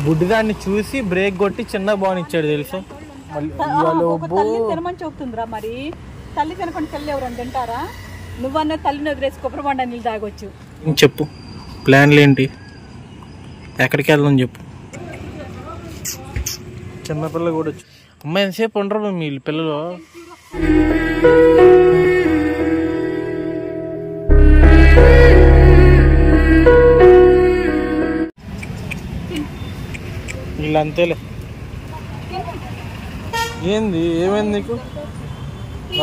బుడ్డిదాన్ని చూసి బ్రేక్ కొట్టి చిన్న బాగునిచ్చాడు తెలుసా. తినమని చెబుతుందిరా మరి. తల్లి తినకుండా తల్లి ఎవరని తింటారా? నువ్వన్న తల్లిని వదిలేసి కొబ్బరి బండ నీళ్ళు తాగొచ్చు. చెప్పు ప్లాన్లు ఏంటి, ఎక్కడికి వెళ్దాం చెప్పు. చిన్నపిల్ల కూడా వచ్చి అమ్మాయి ఎంతసేపు ఉండరు మీ పిల్లలు. వీళ్ళు అంతేలే. ఏంది ఏమైంది నీకు?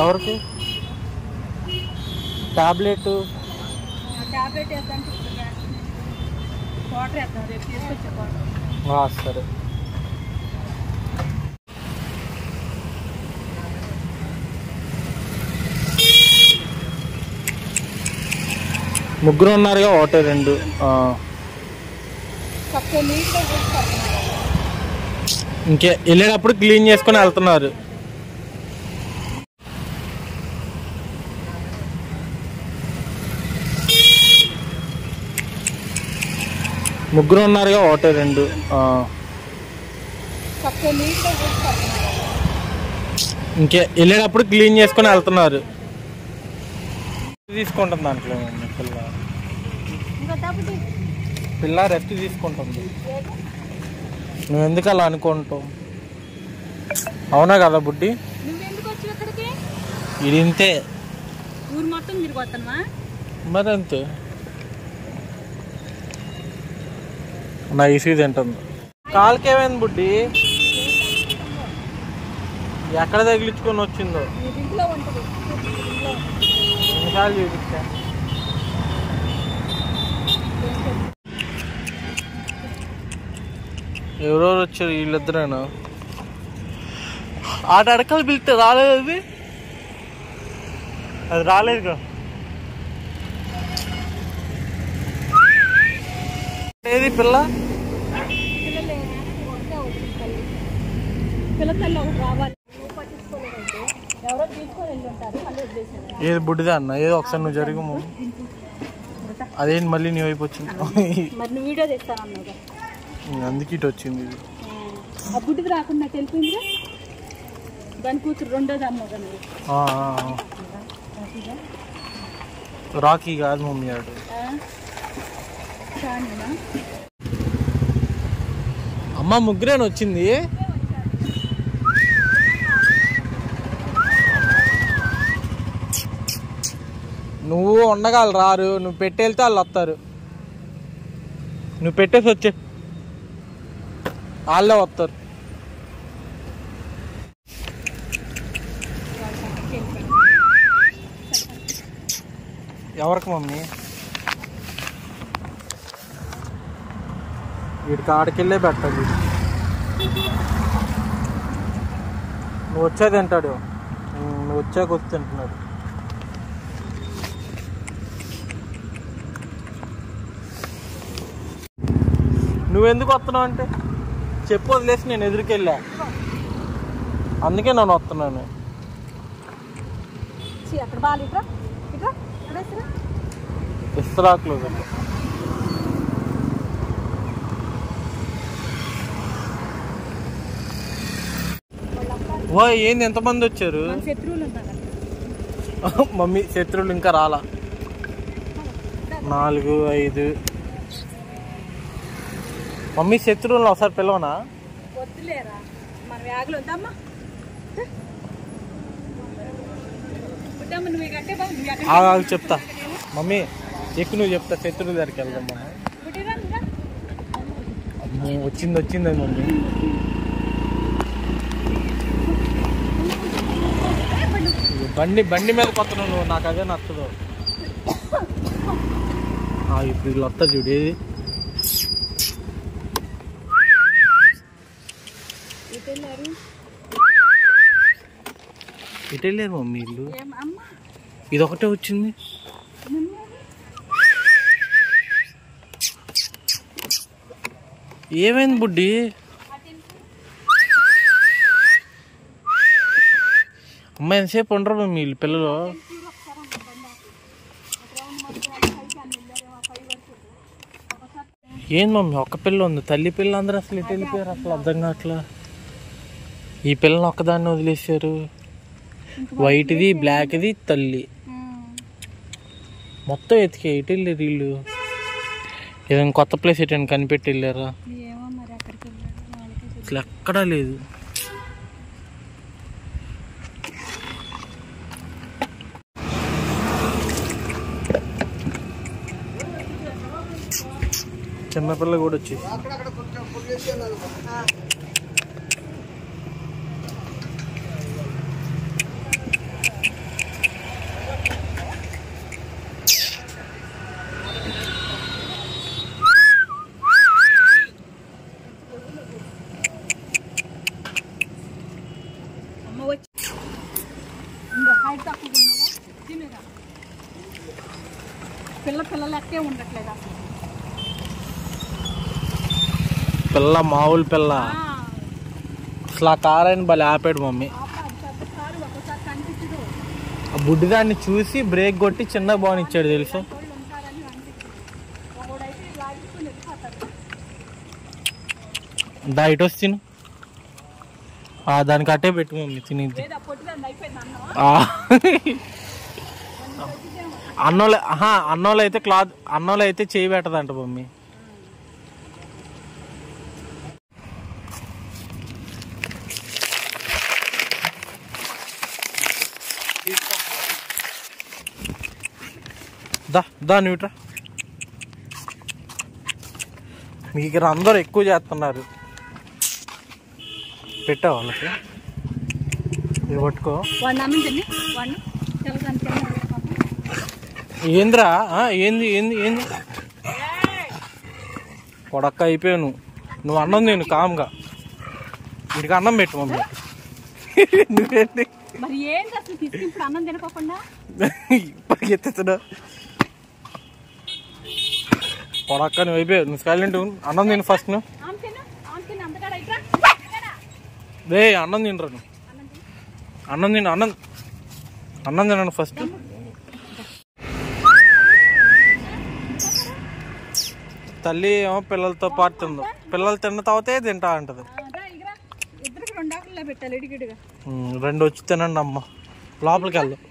ఎవరికి టాబ్లెట్? సరే. ముగ్గురు ఉన్నారుగా, ఒకటే రెండు. ఇంకే వెళ్ళేటప్పుడు క్లీన్ చేసుకొని వెళ్తున్నారు. ముగ్గురు ఉన్నారుగా, ఒకటే రెండు. ఇంకే వెళ్ళేటప్పుడు క్లీన్ చేసుకొని వెళ్తున్నారు. తీసుకుంటుంది దాంట్లో పిల్ల రెస్ట్ తీసుకుంటుంది. నువ్వు ఎందుకు అలా అనుకుంటావు? అవునా కదా బుడ్డి? ఇది ఇంతే మరి, అంతే. నా ఈసీ తింటుంది. కాలుకేమైంది బుడ్డి? ఎక్కడ తగిలించుకొని వచ్చిందో ఎన్నిసార్లు చూపించా. ఎవరెవరు వచ్చారు? వీళ్ళిద్దరేనా? ఆట అడకలు పిలిస్తే రాలేదు. అది రాలేదు. ఏది పిల్ల? ఏది బుడ్డిదా అన్న? ఏదో ఒకసారి నువ్వు జరుగు. అదేంటి మళ్ళీ నీ వైపు వచ్చింది? అందుకే ఇటు వచ్చింది. బుడ్డిది రాకుండా తెలిపింది. దాని కూతురు రెండోది అమ్మ. రాకీ కాదు మమ్మీ ఆడు. అమ్మ ముగ్గురేని వచ్చింది. నువ్వు ఉండగాలి రారు. నువ్వు పెట్టేళ్తే వాళ్ళు వస్తారు. నువ్వు పెట్టేసి వచ్చే వాళ్ళే వస్తారు. ఎవరికి మమ్మీ? వీడికి ఆడికెళ్ళే పెట్టాలి. నువ్వు వచ్చే తింటాడు. నువ్వు వచ్చాక వచ్చి తింటున్నాడు. నువ్వెందుకు వస్తున్నావు అంటే చెప్పు, వదిలేసి నేను ఎదురుకెళ్ళా. అందుకే నేను వస్తున్నాను. ఇస్తరాకులు ఓ ఏంది ఎంతమంది వచ్చారు? మమ్మీ శత్రువులు ఇంకా రాలా. 4, 5. మమ్మీ శత్రువులను ఒకసారి పిలవనా? చెప్తా మమ్మీ, ఎక్కువ నువ్వు చెప్తా. శత్రువుల దగ్గరికి వెళ్దాం. మనం వచ్చింది మమ్మీ. బండి మీద కొత్తను నువ్వు. నాకు అదే నచ్చదు. ఇప్పుడు వీళ్ళు వస్తారు చూడు. ఏది ఇటు వెళ్ళారు మమ్మీ ఇల్లు. ఇదొకటే వచ్చింది. ఏమైంది బుడ్డి? అమ్మాయి ఎంతసేపు ఉండరు మీ పిల్లలు? ఏంది మమ్మీ ఒక్క పిల్ల ఉంది, తల్లి పిల్ల అందరూ అసలు ఎటు వెళ్ళిపోయారు అసలు అర్థం కావట్లా. ఈ పిల్లని ఒక్కదాన్ని వదిలేసారు, వైట్ది బ్లాక్ది తల్లి మొత్తం ఎతికే ఎటు వెళ్ళారు వీళ్ళు. ఏదైనా కొత్త ప్లేస్ ఎటైనా కనిపెట్టి వెళ్ళారా? అసలు ఎక్కడా లేదు. చిన్నపిల్ల కూడా వచ్చి పిల్లలకే ఉండట్లేదు అసలు. పిల్ల మామూలు పిల్ల అసలు. ఆ కార్ అయిన భలే ఆపాడు మమ్మీ. ఆ బుడ్డిదాన్ని చూసి బ్రేక్ కొట్టి చిన్న బాగుని ఇచ్చాడు తెలుసా. దా ఇటు వచ్చి తిను, దానికి అట్టే పెట్టు మమ్మీ తినిద్ది. అన్నోళ్ళు అయితే క్లాత్ అన్నోళ్ళు అయితే చేయి పెట్టదంట మమ్మీ. దా న్యూట్రా. మీకు ఇక్కడ అందరూ ఎక్కువ చేస్తున్నారు. పెట్టావు వాళ్ళకి ఇది పట్టుకో. ఏంద్రా ఏంది ఏంది ఏంది కొడక్క అయిపోయాను. నువ్వు అన్నం నేను కామ్గా వీడికి అన్నం పెట్టు మమ్మీ. నువ్వేంటి ఇప్పటికి ఎత్తుతున్నా కొడక్క నువ్వు అయిపోయావు. నువ్వు సైలెంట్ అన్నం తిను ఫస్ట్. నువ్వు రే అన్నం తినరా, నువ్వు అన్నం తిను. అన్నం తినను ఫస్ట్. తల్లి ఏమో పిల్లలతో పాటు తిందు, పిల్లలు తిన్న తర్వాతే తింటా అంటది. రెండు వచ్చి తినండి అమ్మ. లోపలికి వెళ్దాం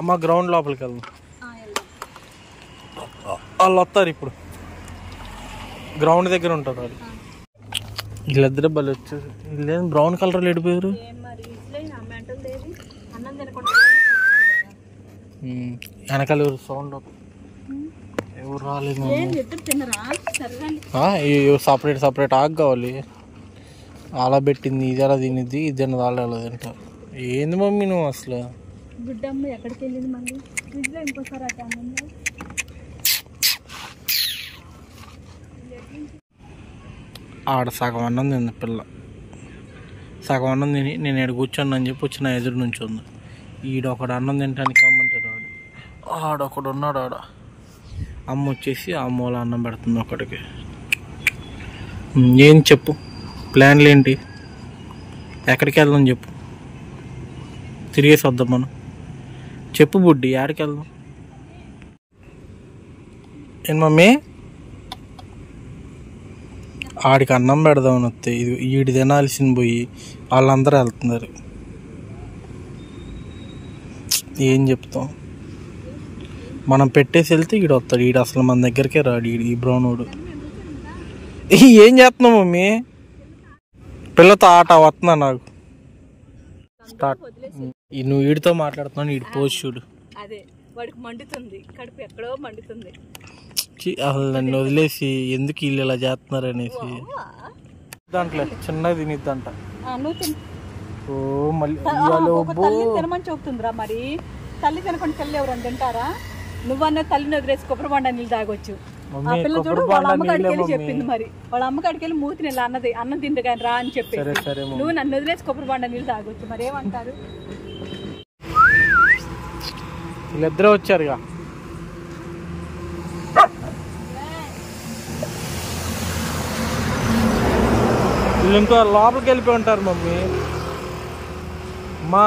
అమ్మ, గ్రౌండ్ లోపలికి వెళ్దాం. వాళ్ళు వస్తారు ఇప్పుడు, గ్రౌండ్ దగ్గర ఉంటారు వాళ్ళు. వీళ్ళిద్దరే బలి వచ్చారు. వీళ్ళు బ్రౌన్ కలర్ వెళ్ళిపోయారు. వెనకాల సౌండ్ ఎవరు రాలేదు. సపరేట్ ఆకు కావాలి. అలా పెట్టింది ఇది అలా తినిద్ది, ఇది అన్నది వాళ్ళు అలా తింటారు. ఏంది మమ్మీ నువ్వు అసలు. ఆడ సగం అన్నం తింది పిల్ల. సగం అన్నం తిని నేను ఇక్కడ కూర్చోను అని చెప్పి వచ్చి నా ఎదురు నుంచి ఉంది. ఈడొకడు అన్నం తినడానికి రమ్మంటారు. ఆడొకడు ఉన్నాడు ఆడ. అమ్మ వచ్చేసి ఆ మూల అన్నం పెడుతుంది ఒకటికి. ఏం చెప్పు ప్లాన్లు ఏంటి? ఎక్కడికి వెళ్దాం చెప్పు, తిరిగేసి వద్దాం మనం. చెప్పు బుడ్డి ఎక్కడికి వెళ్దాం? ఏం మమ్మీ? ఆడికి అన్నం పెడదామని వస్తే ఇది ఈడి తినాల్సింది పోయి వాళ్ళందరూ వెళ్తున్నారు. ఏం చెప్తాం? మనం పెట్టేసి వెళ్తే ఈడు వస్తాడు. ఈడు అసలు మన దగ్గరికే రాడు. ఈ బ్రౌనోడు. ఏం చేస్తున్నావు మమ్మీ? పిల్లతో ఆట వస్తున్నా నాకు. స్టార్ట్. నువ్వు వీడితో మాట్లాడుతున్నాను, వీడి పోస్ట్ చూడు. అసలు నన్ను వదిలేసి ఎందుకు వీళ్ళు ఇలా చేస్తున్నారు అనేసి. దాంట్లో చిన్నగా తినిద్దంట. ఓ మళ్ళీ తినమని చెబుతుందిరా. మరి తల్లి తినకుండా పిల్లలు ఎవరైనా తింటారా? నువ్వన్న తల్లిని వదిలేసి కొబ్బరి బండ నీళ్ళు తాగొచ్చు. ఆ పిల్ల చూడు వాళ్ళ అమ్మకాడికి వెళ్ళి చెప్పింది. మరి వాళ్ళ అమ్మకాడికి వెళ్ళి మూతి నీళ్ళు అన్నది అన్నం తింది కానీ రా అని చెప్పి నువ్వు నన్ను వదిలేసి కొబ్బరి బండ నీళ్ళు తాగొచ్చు. మరి ఏమంటారు? వీళ్ళిద్దరే వచ్చారుగా. వీళ్ళు ఇంకో లోపలికి వెళ్ళిపోయి ఉంటారు మమ్మీ. అమ్మా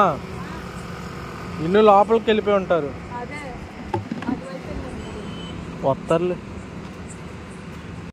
ఇల్లు లోపలికి వెళ్ళిపోయి ఉంటారు. వస్తారులే.